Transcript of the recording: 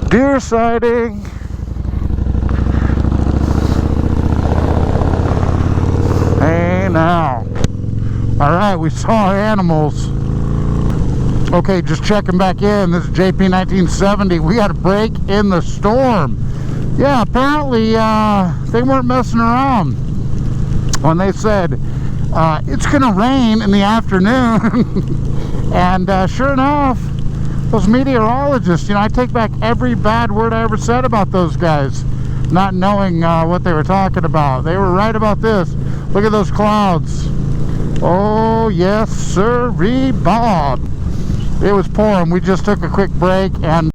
Deer sighting. Hey now. Alright, we saw animals. Okay, just checking back in. This is JP 1970. We got a break in the storm. Yeah, apparently they weren't messing around when they said it's gonna rain in the afternoon. And sure enough, those meteorologists, you know, I take back every bad word I ever said about those guys, not knowing what they were talking about. They were right about this. Look at those clouds. Oh yes sir, Bob. It was pouring. We just took a quick break and